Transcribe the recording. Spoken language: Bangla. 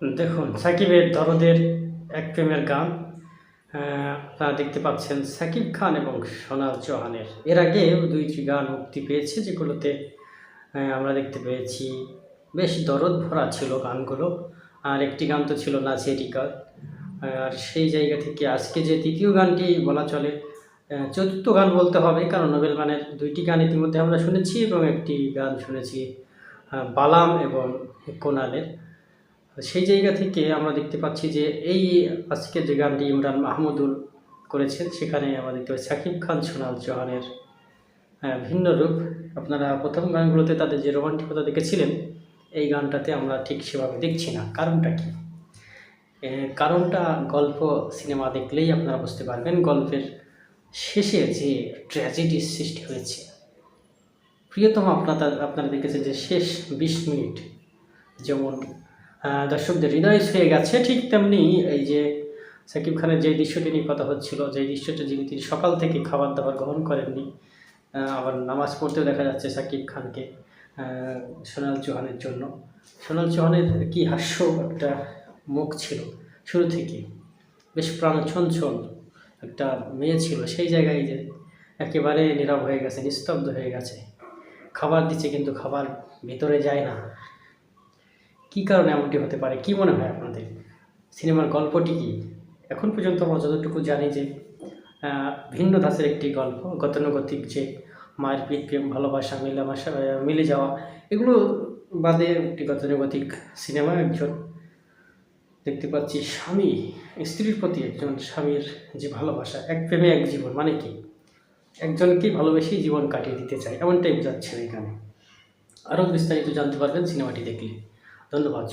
দেখুন সাকিবের দরদের এক প্রেমের গান আপনারা দেখতে পাচ্ছেন সাকিব খান এবং সোনাল চৌহানের। এর আগেও ২টি গান মুক্তি পেয়েছে যেগুলোতে আমরা দেখতে পেয়েছি বেশ দরদ ভরা ছিল গানগুলো। আর একটি গান তো ছিল নাচেরই গান। আর সেই জায়গা থেকে আজকে যে ৩য় গানটি বলা চলে, চতুর্থ গান বলতে হবে, কারণ নোবেল গানের ২টি গান ইতিমধ্যে আমরা শুনেছি এবং একটি গান শুনেছি বালাম এবং কোনালের। সেই জায়গা থেকে আমরা দেখতে পাচ্ছি যে এই আজকের যে গানটি ইমরান মাহমুদুল করেছেন সেখানে আমরা দেখতে পাচ্ছি সাকিব খান সোনাল চৌহানের ভিন্ন রূপ। আপনারা প্রথম গানগুলোতে তাদের যে রোমান্টিকতা দেখেছিলেন, এই গানটাতে আমরা ঠিক সেভাবে দেখছি না। কারণটা কি? কারণটা গল্প সিনেমা দেখলেই আপনারা বুঝতে পারবেন। গল্পের শেষে যে ট্র্যাজেডির সৃষ্টি হয়েছে, প্রিয়তম আপনারা দেখেছেন যে শেষ ২০ মিনিট যেমন দর্শকদের হৃদয় ছুঁয়ে গেছে, ঠিক তেমনি এই যে সাকিব খানের যে দৃশ্যটি নিয়ে কথা হচ্ছিল, যে দৃশ্যটি তিনি সকাল থেকে খাবার দাবার গ্রহণ করেননি, আবার নামাজ পড়তেও দেখা যাচ্ছে সাকিব খানকে সোনাল চৌহানের জন্য। সোনাল চৌহানের কি হাস্য একটা মুখ ছিল শুরু থেকে, বেশ প্রাণছঞ্ছল একটা মেয়ে ছিল, সেই জায়গায় যে একেবারে নীরব হয়ে গেছে, নিস্তব্ধ হয়ে গেছে। খাবার দিচ্ছে কিন্তু খাবার ভিতরে যায় না। কী কারণে এমনটি হতে পারে? কী মনে হয় আপনাদের? সিনেমার গল্পটি কী? এখন পর্যন্ত আমরা যতটুকু জানি যে ভিন্ন ধাঁচের একটি গল্প, গতানুগতিক যে মারপিট, প্রেম, ভালোবাসা, মেলামেশা, মিলে যাওয়া, এগুলো বাদে একটি গতানুগতিক সিনেমা। একজন দেখতে পাচ্ছি স্বামী স্ত্রীর প্রতি একজন স্বামীর যে ভালোবাসা, এক প্রেমে এক জীবন, মানে কি একজনকেই ভালোবেসেই জীবন কাটিয়ে দিতে চায়, এমনটাই বোঝাচ্ছেন এখানে। আরও বিস্তারিত জানতে পারবেন সিনেমাটি দেখলে। ধন্যবাদ।